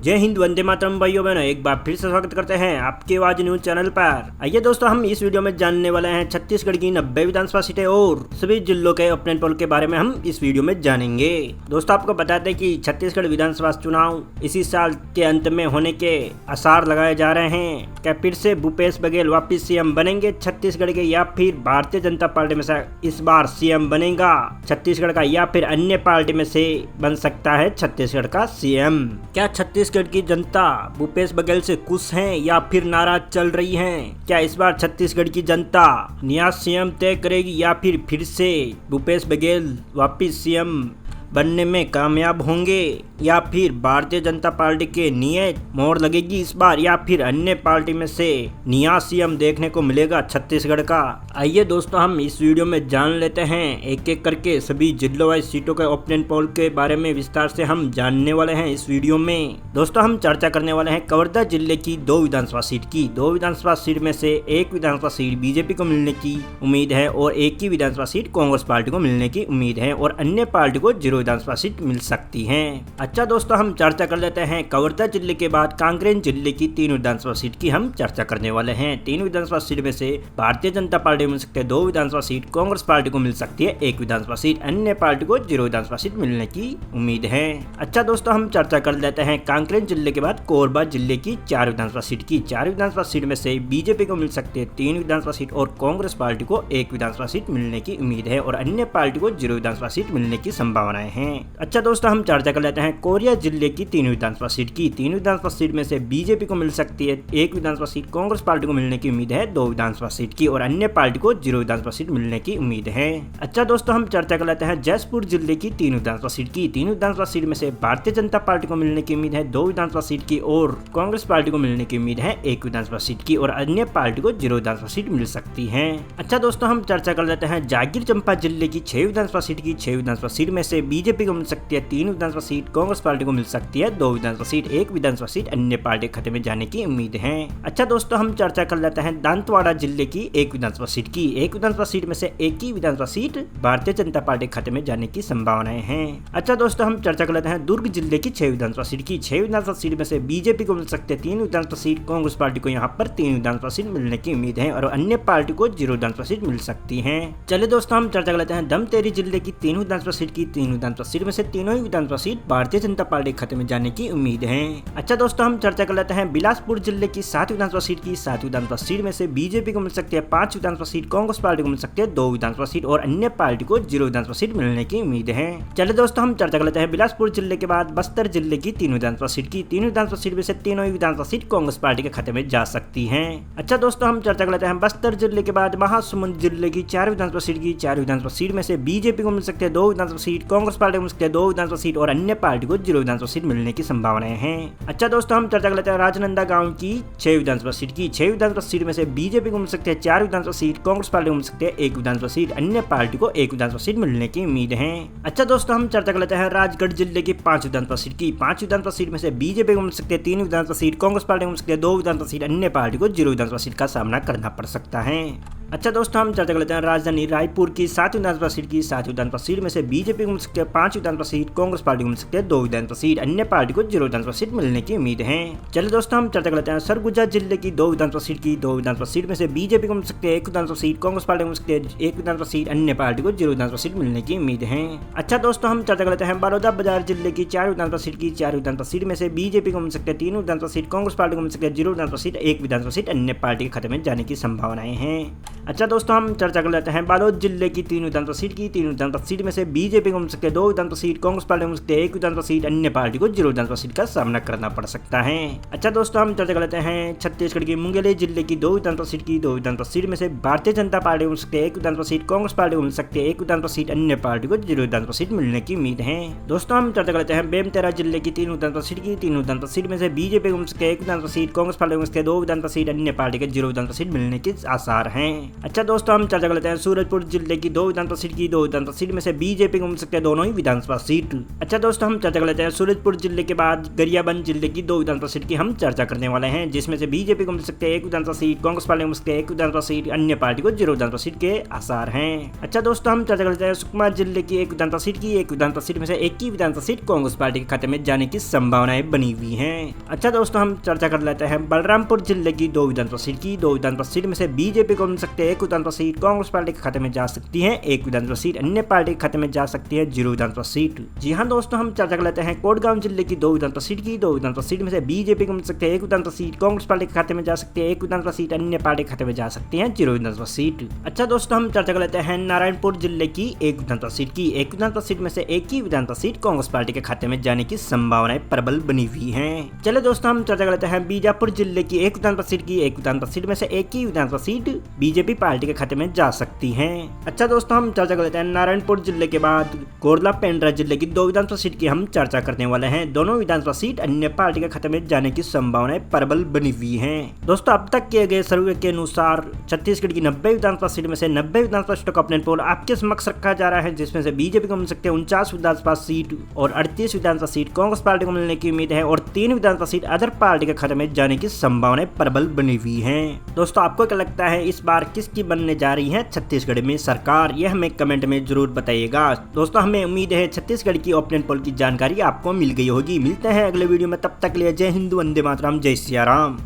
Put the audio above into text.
जय हिंद, वंदे मातरम भाइयों बहनों, एक बार फिर से स्वागत करते हैं आपके आवाज न्यूज चैनल पर। आइए दोस्तों, हम इस वीडियो में जानने वाले हैं छत्तीसगढ़ की 90 विधानसभा सीटें और सभी जिलों के ओपिनियन पोल के बारे में हम इस वीडियो में जानेंगे। दोस्तों आपको बता दें कि छत्तीसगढ़ विधानसभा चुनाव इसी साल के अंत में होने के आसार लगाए जा रहे हैं। क्या फिर से भूपेश बघेल वापिस सीएम बनेंगे छत्तीसगढ़ के, या फिर भारतीय जनता पार्टी में से इस बार सीएम बनेगा छत्तीसगढ़ का, या फिर अन्य पार्टी में से बन सकता है छत्तीसगढ़ का सीएम। क्या छत्तीसगढ़ की जनता भूपेश बघेल से खुश हैं या फिर नाराज चल रही हैं? क्या इस बार छत्तीसगढ़ की जनता नया सीएम तय करेगी, या फिर से भूपेश बघेल वापिस सीएम बनने में कामयाब होंगे, या फिर भारतीय जनता पार्टी के नियत मोहर लगेगी इस बार, या फिर अन्य पार्टी में से नया सीएम देखने को मिलेगा छत्तीसगढ़ का? आइए दोस्तों, हम इस वीडियो में जान लेते हैं एक एक करके सभी जिलों वाइज सीटों के ओपिनियन पोल के बारे में विस्तार से हम जानने वाले हैं इस वीडियो में। दोस्तों हम चर्चा करने वाले हैं कवर्धा जिले की 2 विधानसभा सीट की। 2 विधानसभा सीट में से एक विधानसभा सीट बीजेपी को मिलने की उम्मीद है और एक ही विधानसभा सीट कांग्रेस पार्टी को मिलने की उम्मीद है, और अन्य पार्टी को 0 विधानसभा सीट मिल सकती है। अच्छा दोस्तों, हम चर्चा कर लेते हैं कवर्धा जिले के बाद कांकेर जिले की 3 विधानसभा सीट की हम चर्चा करने वाले हैं। 3 विधानसभा सीट में से भारतीय जनता पार्टी मिल सकती है 2 विधानसभा सीट, कांग्रेस पार्टी को मिल सकती है 1 विधानसभा सीट, अन्य पार्टी को 0 विधानसभा सीट मिलने की उम्मीद है। अच्छा दोस्तों, हम चर्चा कर लेते हैं कांकेर जिले के बाद कोरबा जिले की 4 विधानसभा सीट की। 4 विधानसभा सीट में से बीजेपी को मिल सकती है 3 विधानसभा सीट और कांग्रेस पार्टी को 1 विधानसभा सीट मिलने की उम्मीद है, और अन्य पार्टी को 0 विधानसभा सीट मिलने की संभावनाएं हैं। अच्छा दोस्तों, हम चर्चा कर लेते हैं कोरिया जिले की 3 विधानसभा सीट की। 3 विधानसभा सीट में से बीजेपी को मिल सकती है 1 विधानसभा सीट, कांग्रेस पार्टी को मिलने की उम्मीद है 2 विधानसभा सीट की, और अन्य पार्टी को 0 विधानसभा सीट मिलने की उम्मीद है। अच्छा दोस्तों, हम चर्चा कर लेते हैं जयपुर जिले की 3 विधानसभा सीट की। 3 विधानसभा सीट में से भारतीय जनता पार्टी को मिलने की उम्मीद है 2 विधानसभा सीट की, और कांग्रेस पार्टी को मिलने की उम्मीद है 1 विधानसभा सीट की, और अन्य पार्टी को 0 विधानसभा सीट मिल सकती है। अच्छा दोस्तों, हम चर्चा कर लेते हैं जागीर चंपा जिले की 6 विधानसभा सीट की। 6 विधानसभा सीट में से बीजेपी को मिल सकती है 3 विधानसभा सीट, कांग्रेस पार्टी को मिल सकती है 2 विधानसभा सीट, 1 विधानसभा सीट, अन्य पार्टी के खाते में जाने की उम्मीद है। अच्छा दोस्तों, हम चर्चा कर लेते हैं दंतेवाड़ा जिले की 1 विधानसभा सीट की। 1 विधानसभा सीट में से एक ही विधानसभा सीट भारतीय जनता पार्टी के खाते में जाने की संभावनाएं हैं। अच्छा दोस्तों, हम चर्चा कर लेते हैं दुर्ग जिले की 6 विधानसभा सीट की। 6 विधानसभा सीट में से बीजेपी को मिल सकते हैं 3 विधानसभा सीट, कांग्रेस पार्टी को यहाँ पर 3 विधानसभा सीट मिलने की उम्मीद है, और अन्य पार्टी को 0 विधानसभा सीट मिल सकती है। चलिए दोस्तों, हम चर्चा कर लेते हैं धमतेरी जिले की 3 विधानसभा सीट की। 3 विधानसभा सीट में से तीनों ही विधानसभा सीट भारतीय जनता पार्टी के खाते में जाने की उम्मीद है। अच्छा दोस्तों, हम चर्चा कर लेते हैं बिलासपुर जिले की 7 विधानसभा सीट की। 7 विधानसभा सीट में से बीजेपी को मिल सकती है 5 विधानसभा सीट, कांग्रेस पार्टी को मिल सकती है 2 विधानसभा सीट, और अन्य पार्टी को 0 विधानसभा सीट मिलने की उम्मीद है। चलिए दोस्तों, हम चर्चा कर लेते हैं बिलासपुर जिले के बाद बस्तर जिले की 3 विधानसभा सीट की। 3 विधानसभा सीट में से तीनों ही विधानसभा सीट कांग्रेस पार्टी के खाते में जा सकती है। अच्छा दोस्तों, हम चर्चा कर लेते हैं बस्तर जिले के बाद महासमुंद जिले की 4 विधानसभा सीट की। 4 विधानसभा सीट में से बीजेपी को मिल सकती है 2 विधानसभा सीट, कांग्रेस पार्टी को मिल सकती है 2 विधानसभा सीट, और अन्य पार्टी को 0 विधानसभा सीट मिलने की संभावनाएं हैं। अच्छा दोस्तों, हम चर्चा कर लेते हैं राजनांदगांव की 6 विधानसभा सीट की। 6 विधानसभा सीट में से बीजेपी को मिल सकते हैं 4 विधानसभा सीट, कांग्रेस पार्टी को मिल सकते हैं 1 विधानसभा सीट, अन्य पार्टी को 1 विधानसभा सीट मिलने की उम्मीद है। अच्छा दोस्तों, हम चर्चा कर लेते हैं राजगढ़ जिले की 5 विधानसभा सीट की। 5 विधानसभा सीट में से बीजेपी को मिल सकते हैं 3 विधानसभा सीट, कांग्रेस पार्टी को मिल सकते हैं 2 विधानसभा सीट, अन्य पार्टी को 0 विधानसभा सीट का सामना करना पड़ सकता है। अच्छा दोस्तों, हम चर्चा कर लेते हैं राजधानी रायपुर की 7 विधानसभा सीट की। 7 विधानसभा सीट में से बीजेपी को मिल सकते हैं 5 विधानसभा सीट, कांग्रेस पार्टी को मिल सकते हैं 2 विधानसभा सीट, अन्य पार्टी को 0 विधानसभा सीट मिलने की उम्मीद है। चलिए दोस्तों, हम चर्चा कर लेते हैं सरगुजा जिले की 2 विधानसभा सीट की। 2 विधानसभा सीट में से बीजेपी को मिल सकते हैं 1 विधानसभा सीट, कांग्रेस पार्टी को मिल सकते हैं 1 विधानसभा सीट, अन्य पार्टी को 0 विधानसभा सीट मिलने की उम्मीद है। अच्छा दोस्तों, हम चर्चा कर लेते हैं बड़ौदा बाजार जिले की 4 विधानसभा सीट की। 4 विधानसभा सीट में से बीजेपी को मिल सकते हैं 3 विधानसभा सीट, कांग्रेस पार्टी को मिल सकते हैं 0 विधानसभा सीट, 1 विधानसभा सीट, अन्य पार्टी के खाते में जाने की संभावनाएं हैं। अच्छा दोस्तों, हम चर्चा कर लेते हैं बालोद जिले की 3 विधानसभा सीट की। 3 विधानसभा सीट में से बीजेपी को मिल सकते हैं 2 विधानसभा सीट, कांग्रेस पार्टी को मिल सकते हैं 1 विधानसभा सीट, अन्य पार्टी को 0 विधानसभा सीट का सामना करना पड़ सकता है। अच्छा दोस्तों, हम चर्चा कर लेते हैं छत्तीसगढ़ की मुंगेली जिले की 2 विधानसभा सीट की। 2 विधानसभा सीट में से भारतीय जनता पार्टी को मिल सकते हैं 1 विधानसभा सीट, कांग्रेस पार्टी को मिल सकते हैं 1 विधानसभा सीट, अन्य पार्टी को 0 विधानसभा सीट मिलने की उम्मीद है। दोस्तों, हम चर्चा कर लेते हैं बेमेतरा जिले की 3 विधानसभा सीट की। 3 विधानसभा सीट में से बीजेपी को मिल सकते हैं 1 विधानसभा सीट, कांग्रेस पार्टी को मिल सकते हैं 2 विधानसभा सीट, अन्य पार्टी के 0 विधानसभा सीट मिलने के आसार हैं। अच्छा दोस्तों, हम चर्चा कर लेते हैं सूरजपुर जिले की 2 विधानसभा सीट की। 2 विधानसभा सीट में से बीजेपी को मिल सकते हैं दोनों ही विधानसभा सीट। अच्छा दोस्तों, हम चर्चा कर लेते हैं सूरजपुर जिले के बाद गरियाबंद जिले की 2 विधानसभा सीट की हम चर्चा करने वाले हैं, जिसमें से बीजेपी को मिल सकते हैं 1 विधानसभा सीट, कांग्रेस पार्टी को मिल सकते हैं 1 विधानसभा सीट, अन्य पार्टी को 0 विधानसभा सीट के आसार हैं। अच्छा दोस्तों, हम चर्चा कर लेते हैं सुकमा जिले की 1 विधानसभा सीट की। 1 विधानसभा सीट में से 1 ही विधानसभा सीट कांग्रेस पार्टी के खाते में जाने की संभावनाएं बनी हुई हैं। अच्छा दोस्तों, हम चर्चा कर लेते हैं बलरामपुर जिले की 2 विधानसभा सीट की। 2 विधानसभा सीट में से बीजेपी को मिल सकते हैं 1 विधानसभा सीट, कांग्रेस पार्टी के खाते में जा सकती है 1 विधानसभा सीट, अन्य पार्टी के खाते में जा सकती है 0 विधानसभा सीट। जी हाँ दोस्तों, हम चर्चा कर लेते हैं कोटगांव जिले की 2 विधानसभा सीट की। 2 विधानसभा सीट में से बीजेपी को मिल सकते हैं 1 विधानसभा सीट, कांग्रेस पार्टी के खाते में जा सकती है 1 विधानसभा सीट, अन्य पार्टी के खाते में जा सकती है 0 विधानसभा सीट। अच्छा दोस्तों, हम चर्चा कर लेते हैं नारायणपुर जिले की 1 विधानसभा सीट की। 1 विधानसभा सीट में से 1 ही विधानसभा सीट कांग्रेस पार्टी के खाते में जाने की संभावनाएं प्रबल बनी हुई हैं। चलो दोस्तों, हम चर्चा कर लेते हैं बीजापुर जिले की 1 विधानसभा सीट की। 1 विधानसभा सीट में से 1 ही विधानसभा सीट बीजेपी पार्टी के खाते में जा सकती है। अच्छा दोस्तों, हम चर्चा कर लेते हैं नारायणपुर जिले के बाद कोरला पेंड्रा जिले की 2 विधानसभा सीट की हम चर्चा करने वाले हैं। दोनों विधानसभा सीट अन्य पार्टी के खाते में जाने की संभावनाएं प्रबल बनी हुई हैं। दोस्तों, अब तक किए गए सर्वे के अनुसार छत्तीसगढ़ की 90 विधानसभा सीट में से 90 विधानसभा सीटों का ऑपिनियन पोल आपके समक्ष रखा जा रहा है, जिसमें से बीजेपी को मिल सकते हैं 49 विधानसभा सीट और 38 विधानसभा सीट कांग्रेस पार्टी को मिलने की उम्मीद है और 3 विधानसभा सीट अदर पार्टी के खाते में जाने की संभावनाएं प्रबल बनी हुई हैं। दोस्तों, आपको क्या लगता है इस बार किसकी बनने जा रही है छत्तीसगढ़ में सरकार? यह हमें कमेंट में जरूर बताइएगा। दोस्तों, हमें उम्मीद है छत्तीसगढ़ की ओपिनियन पोल की जानकारी आपको मिल गई होगी। मिलते हैं अगले वीडियो में, तब तक के लिए जय हिंद, वंदे मातरम, जय सिया राम।